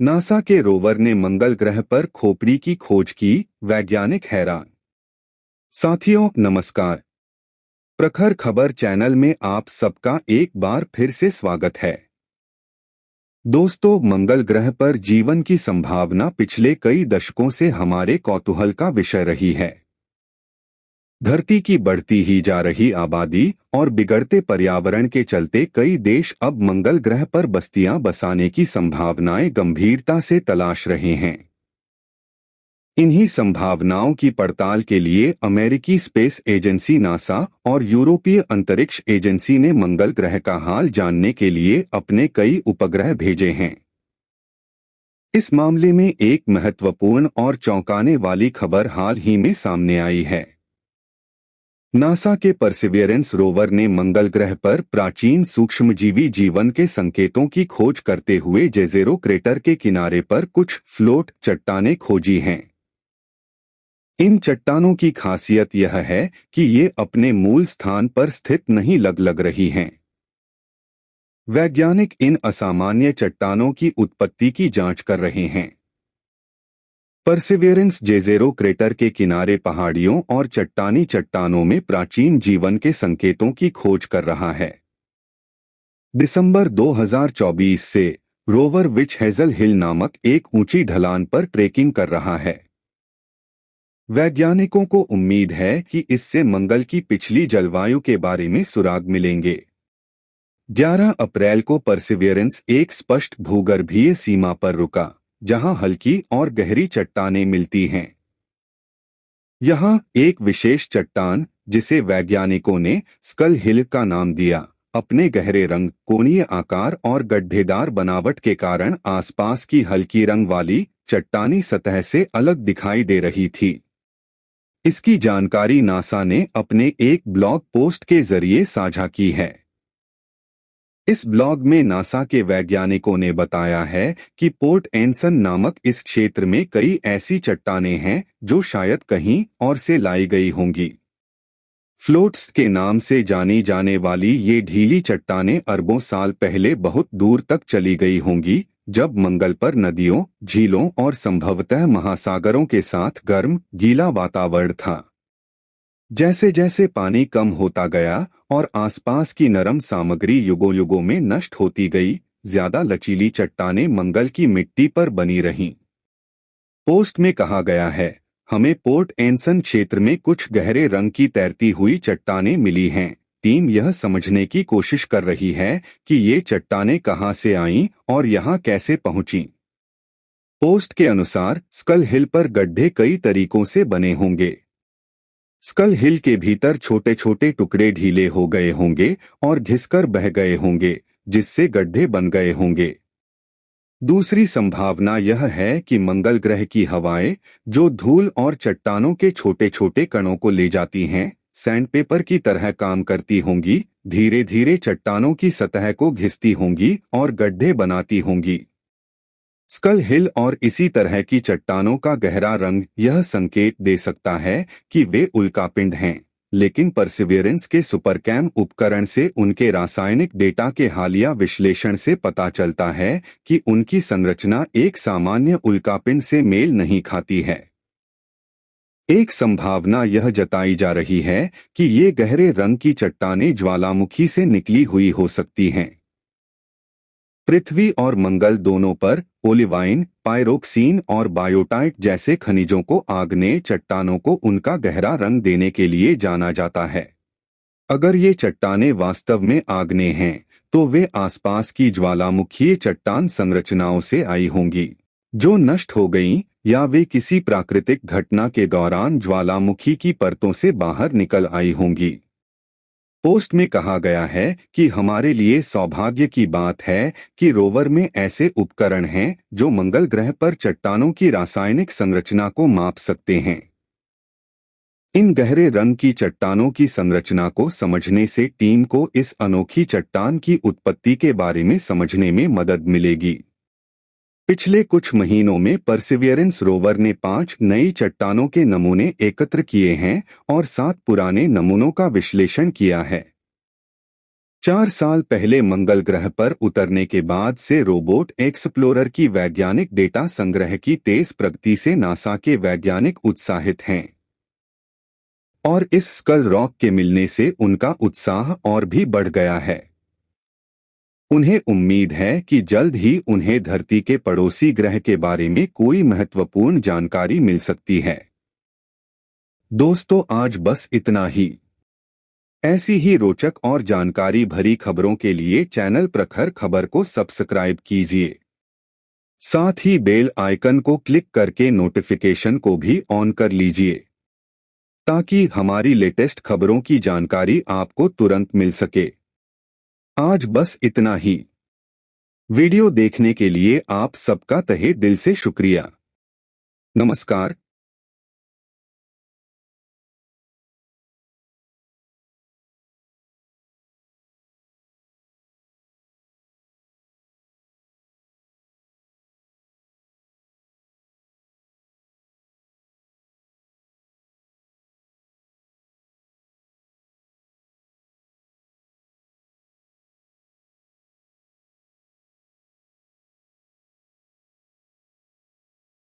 NASA के rover ने मंगल ग्रह पर खोपड़ी की खोज की, वैज्ञानिक हैरान। साथियों नमस्कार। प्रखर खबर चैनल में आप सबका एक बार फिर से स्वागत है। दोस्तों, मंगल ग्रह पर जीवन की संभावना पिछले कई दशकों से हमारे कौतूहल का विषय रही है। धरती की बढ़ती ही जा रही आबादी और बिगड़ते पर्यावरण के चलते कई देश अब मंगल ग्रह पर बस्तियां बसाने की संभावनाएं गंभीरता से तलाश रहे हैं। इन्हीं संभावनाओं की पड़ताल के लिए अमेरिकी स्पेस एजेंसी नासा और यूरोपीय अंतरिक्ष एजेंसी ने मंगल ग्रह का हाल जानने के लिए अपने कई उपग्रह भेजे हैं। इस मामले में एक महत्वपूर्ण और चौंकाने वाली खबर हाल ही में सामने आई है। नासा के परसिवियरेंस रोवर ने मंगल ग्रह पर प्राचीन सूक्ष्मजीवी जीवन के संकेतों की खोज करते हुए जेज़ेरो क्रेटर के किनारे पर कुछ फ्लोट चट्टानें खोजी हैं। इन चट्टानों की खासियत यह है कि ये अपने मूल स्थान पर स्थित नहीं लग रही हैं। वैज्ञानिक इन असामान्य चट्टानों की उत्पत्ति की जांच कर रहे हैं। परसिवियरेंस जेज़ेरो क्रेटर के किनारे पहाड़ियों और चट्टानी चट्टानों में प्राचीन जीवन के संकेतों की खोज कर रहा है। दिसंबर 2024 से रोवर विच हेज़ल हिल नामक एक ऊंची ढलान पर ट्रेकिंग कर रहा है। वैज्ञानिकों को उम्मीद है कि इससे मंगल की पिछली जलवायु के बारे में सुराग मिलेंगे। 11 अप्रैल को परसिवियरेंस एक स्पष्ट भूगर्भीय सीमा पर रुका, जहां हल्की और गहरी चट्टानें मिलती हैं। यहां एक विशेष चट्टान, जिसे वैज्ञानिकों ने स्कल हिल का नाम दिया, अपने गहरे रंग, कोणीय आकार और गड्ढेदार बनावट के कारण आसपास की हल्की रंग वाली चट्टानी सतह से अलग दिखाई दे रही थी। इसकी जानकारी नासा ने अपने एक ब्लॉग पोस्ट के जरिए साझा की है। इस ब्लॉग में नासा के वैज्ञानिकों ने बताया है कि पोर्ट एनसन नामक इस क्षेत्र में कई ऐसी चट्टानें हैं जो शायद कहीं और से लाई गई होंगी। फ्लोट्स के नाम से जानी जाने वाली ये ढीली चट्टानें अरबों साल पहले बहुत दूर तक चली गई होंगी, जब मंगल पर नदियों, झीलों और संभवतः महासागरों के साथ गर्म, गीला वातावरण था। जैसे जैसे पानी कम होता गया और आसपास की नरम सामग्री युगों युगों में नष्ट होती गई, ज्यादा लचीली चट्टानें मंगल की मिट्टी पर बनी रहीं। पोस्ट में कहा गया है, हमें पोर्ट एनसन क्षेत्र में कुछ गहरे रंग की तैरती हुई चट्टानें मिली हैं। टीम यह समझने की कोशिश कर रही है कि ये चट्टानें कहां से आईं और यहां कैसे पहुंचीं। पोस्ट के अनुसार स्कल हिल पर गड्ढे कई तरीकों से बने होंगे। स्कल हिल के भीतर छोटे छोटे टुकड़े ढीले हो गए होंगे और घिसकर बह गए होंगे, जिससे गड्ढे बन गए होंगे। दूसरी संभावना यह है कि मंगल ग्रह की हवाएं, जो धूल और चट्टानों के छोटे छोटे कणों को ले जाती हैं, सैंडपेपर की तरह काम करती होंगी, धीरे धीरे चट्टानों की सतह को घिसती होंगी और गड्ढे बनाती होंगी। स्कल हिल और इसी तरह की चट्टानों का गहरा रंग यह संकेत दे सकता है कि वे उल्कापिंड हैं, लेकिन परसिवियरेंस के सुपरकैम उपकरण से उनके रासायनिक डेटा के हालिया विश्लेषण से पता चलता है कि उनकी संरचना एक सामान्य उल्कापिंड से मेल नहीं खाती है। एक संभावना यह जताई जा रही है कि ये गहरे रंग की चट्टानें ज्वालामुखी से निकली हुई हो सकती हैं। पृथ्वी और मंगल दोनों पर ओलिवाइन, पायरोक्सीन और बायोटाइट जैसे खनिजों को आग्नेय चट्टानों को उनका गहरा रंग देने के लिए जाना जाता है। अगर ये चट्टानें वास्तव में आग्नेय हैं, तो वे आसपास की ज्वालामुखीय चट्टान संरचनाओं से आई होंगी, जो नष्ट हो गईं, या वे किसी प्राकृतिक घटना के दौरान ज्वालामुखी की परतों से बाहर निकल आई होंगी। पोस्ट में कहा गया है कि हमारे लिए सौभाग्य की बात है कि रोवर में ऐसे उपकरण हैं जो मंगल ग्रह पर चट्टानों की रासायनिक संरचना को माप सकते हैं। इन गहरे रंग की चट्टानों की संरचना को समझने से टीम को इस अनोखी चट्टान की उत्पत्ति के बारे में समझने में मदद मिलेगी। पिछले कुछ महीनों में परसिवियरेंस रोवर ने 5 नई चट्टानों के नमूने एकत्र किए हैं और 7 पुराने नमूनों का विश्लेषण किया है। 4 साल पहले मंगल ग्रह पर उतरने के बाद से रोबोट एक्सप्लोरर की वैज्ञानिक डेटा संग्रह की तेज प्रगति से नासा के वैज्ञानिक उत्साहित हैं और इस स्कल रॉक के मिलने से उनका उत्साह और भी बढ़ गया है। उन्हें उम्मीद है कि जल्द ही उन्हें धरती के पड़ोसी ग्रह के बारे में कोई महत्वपूर्ण जानकारी मिल सकती है। दोस्तों, आज बस इतना ही। ऐसी ही रोचक और जानकारी भरी खबरों के लिए चैनल प्रखर खबर को सब्सक्राइब कीजिए। साथ ही बेल आइकन को क्लिक करके नोटिफिकेशन को भी ऑन कर लीजिए ताकि हमारी लेटेस्ट खबरों की जानकारी आपको तुरंत मिल सके। आज बस इतना ही। वीडियो देखने के लिए आप सबका तहे दिल से शुक्रिया। नमस्कार।